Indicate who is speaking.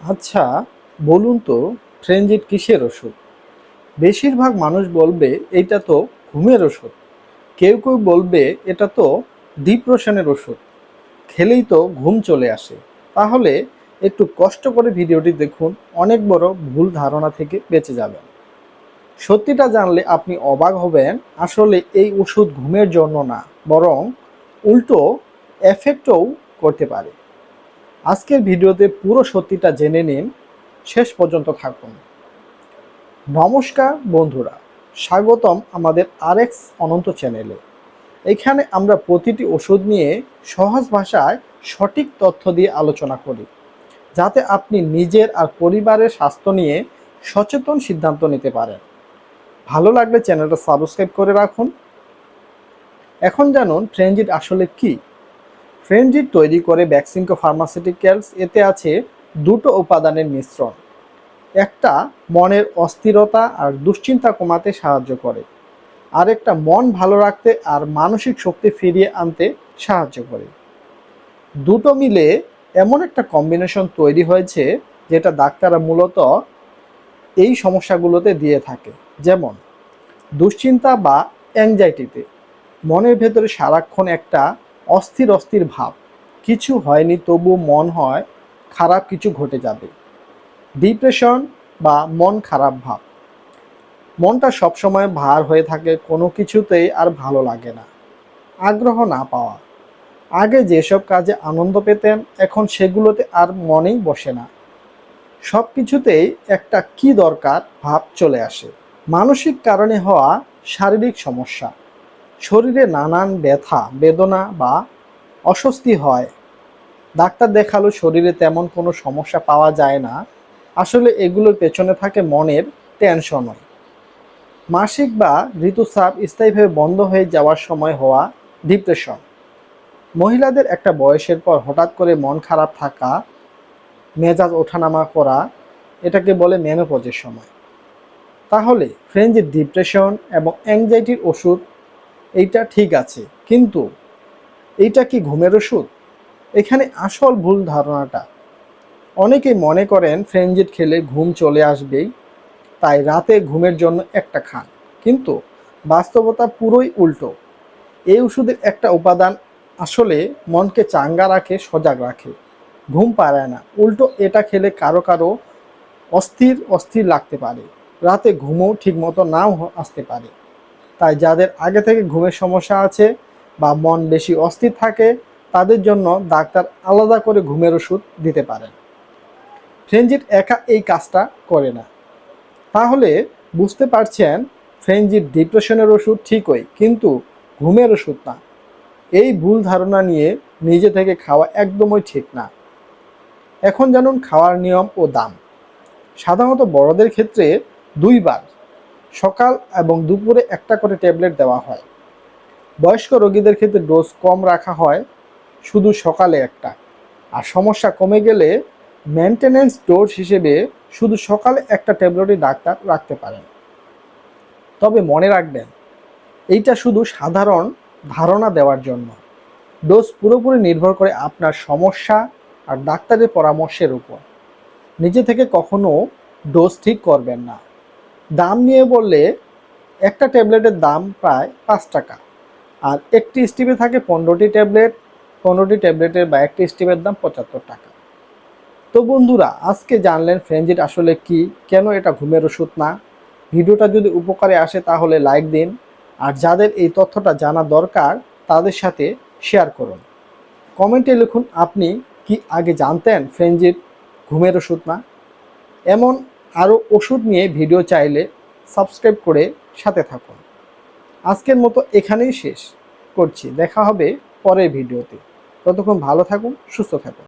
Speaker 1: আচ্ছা, বলুন তো ট্রেনজিট কিসের ওষুধ? বেশিরভাগ মানুষ বলবে এটা তো ঘুমের ওষুধ। কেউ কেউ বলবে এটা তো ডিপ্রেশনের ওষুধ, খেলেই তো ঘুম চলে আসে। তাহলে একটু কষ্ট করে ভিডিওটি দেখুন, অনেক বড় ভুল ধারণা থেকে বেঁচে যাবেন। সত্যিটা জানলে আপনি অবাক হবেন, আসলে এই ওষুধ ঘুমের জন্য না, বরং উল্টো এফেক্টও করতে পারে। আজকের ভিডিওতে পুরো সত্যিটা জেনে নিন, শেষ পর্যন্ত থাকুন। নমস্কার বন্ধুরা, স্বাগতম আমাদের আরএক্স অনন্ত চ্যানেলে। এখানে আমরা প্রতিটি ওষুধ নিয়ে সহজ ভাষায় সঠিক তথ্য দিয়ে আলোচনা করি, যাতে আপনি নিজের আর পরিবারের স্বাস্থ্য নিয়ে সচেতন সিদ্ধান্ত নিতে পারেন। ভালো লাগলে চ্যানেলটা সাবস্ক্রাইব করে রাখুন। এখন জানুন ট্রেনজিট আসলে কি। ট্রেনজিট তৈরি করে ব্যাক্সিমকো ফার্মাসিউটিক্যালস। এতে আছে দুটো উপাদানের মিশ্রণ। একটা মনের অস্থিরতা আর দুশ্চিন্তা কমাতে সাহায্য করে, আর একটা মন ভালো রাখতে আর মানসিক শক্তি ফিরিয়ে আনতে সাহায্য করে। দুটো মিলে এমন একটা কম্বিনেশন তৈরি হয়েছে, যেটা ডাক্তাররা মূলত এই সমস্যাগুলোতে দিয়ে থাকে। যেমন দুশ্চিন্তা বা অ্যাংজাইটিতে মনের ভেতরে সারাক্ষণ একটা অস্থির অস্থির ভাব, কিছু হয়নি তবু মন হয় খারাপ কিছু ঘটে যাবে। ডিপ্রেশন বা মন খারাপ ভাব, মনটা সবসময় ভার হয়ে থাকে, কোনো কিছুতেই আর ভালো লাগে না। আগ্রহ না পাওয়া, আগে যেসব কাজে আনন্দ পেতেন এখন সেগুলোতে আর মনেই বসে না। সব কিছুতেই একটা কি দরকার ভাব চলে আসে। মানসিক কারণে হওয়া শারীরিক সমস্যা, শরীরে নানান ব্যথা বেদনা বা অস্বস্তি হয়। ডাক্তার দেখালো শরীরে তেমন কোনো সমস্যা পাওয়া যায় না, আসলে এগুলোর পেছনে থাকে মনের টেনশনই। মাসিক বা ঋতুস্রাব স্থায়ীভাবে বন্ধ হয়ে যাওয়ার সময় হওয়া ডিপ্রেশন, মহিলাদের একটা বয়সের পর হঠাৎ করে মন খারাপ থাকা, মেজাজ ওঠানামা করা, এটাকে বলে মেনোপজের সময়। তাহলে ফ্রেঞ্চের ডিপ্রেশন এবং অ্যাংজাইটির ওষুধ এইটা ঠিক আছে, কিন্তু এইটা কি ঘুমের ওষুধ? এখানে আসল ভুল ধারণাটা, অনেকেই মনে করেন ফ্রেঞ্জিট খেলে ঘুম চলে আসবেই, তাই রাতে ঘুমের জন্য একটা খান। কিন্তু বাস্তবতা পুরোই উল্টো। এই ওষুধের একটা উপাদান আসলে মনকে চাঙ্গা রাখে, সজাগ রাখে, ঘুম পাড়ায় না। উল্টো এটা খেলে কারো কারো অস্থির অস্থির লাগতে পারে, রাতে ঘুমও ঠিকমতো নাও আসতে পারে। তাই যাদের আগে থেকে ঘুমের সমস্যা আছে বা মন বেশি অস্থির থাকে, তাদের জন্য ডাক্তার আলাদা করে ঘুমের ওষুধ দিতে পারেন। ফ্রেঞ্জিট একা এই কাজটা করে না। তাহলে বুঝতে পারছেন, ফ্রেঞ্জিট ডিপ্রেশনের ওষুধ ঠিকই, কিন্তু ঘুমের ওষুধ না। এই ভুল ধারণা নিয়ে নিজে থেকে খাওয়া একদমই ঠিক না। এখন জানুন খাওয়ার নিয়ম ও দাম। সাধারণত বড়দের ক্ষেত্রে 2 বার, সকাল এবং দুপুরে একটা করে ট্যাবলেট দেওয়া হয়। বয়স্ক রোগীদের ক্ষেত্রে ডোজ কম রাখা হয়, শুধু সকালে একটা। আর সমস্যা কমে গেলে মেনটেন্যান্স ডোজ হিসেবে শুধু সকালে একটা ট্যাবলেটই ডাক্তার রাখতে পারেন। তবে মনে রাখবেন, এইটা শুধু সাধারণ ধারণা দেওয়ার জন্য। ডোজ পুরোপুরি নির্ভর করে আপনার সমস্যা আর ডাক্তারের পরামর্শের উপর। নিজে থেকে কখনো ডোজ ঠিক করবেন না। দাম নিয়ে বললে, একটা ট্যাবলেটের দাম প্রায় 5 টাকা, আর একটি স্টিপে থাকে 15টি ট্যাবলেট। 15টি ট্যাবলেটের বা একটি স্টিপের দাম 75 টাকা। তো বন্ধুরা, আজকে জানলেন ফ্রেঞ্জিট আসলে কি, কেন এটা ঘুমের ওষুধ না। ভিডিওটা যদি উপকারে আসে তাহলে লাইক দিন, আর যাদের এই তথ্যটা জানা দরকার তাদের সাথে শেয়ার করুন। কমেন্টে লিখুন আপনি কি আগে জানতেন ফ্রেঞ্জিট ঘুমের ওষুধ না। এমন আরও ওষুধ নিয়ে ভিডিও চাইলে সাবস্ক্রাইব করে সাথে থাকুন। আজকের মতো এখানেই শেষ করছি, দেখা হবে পরের ভিডিওতে। ততক্ষণ ভালো থাকুন, সুস্থ থাকুন।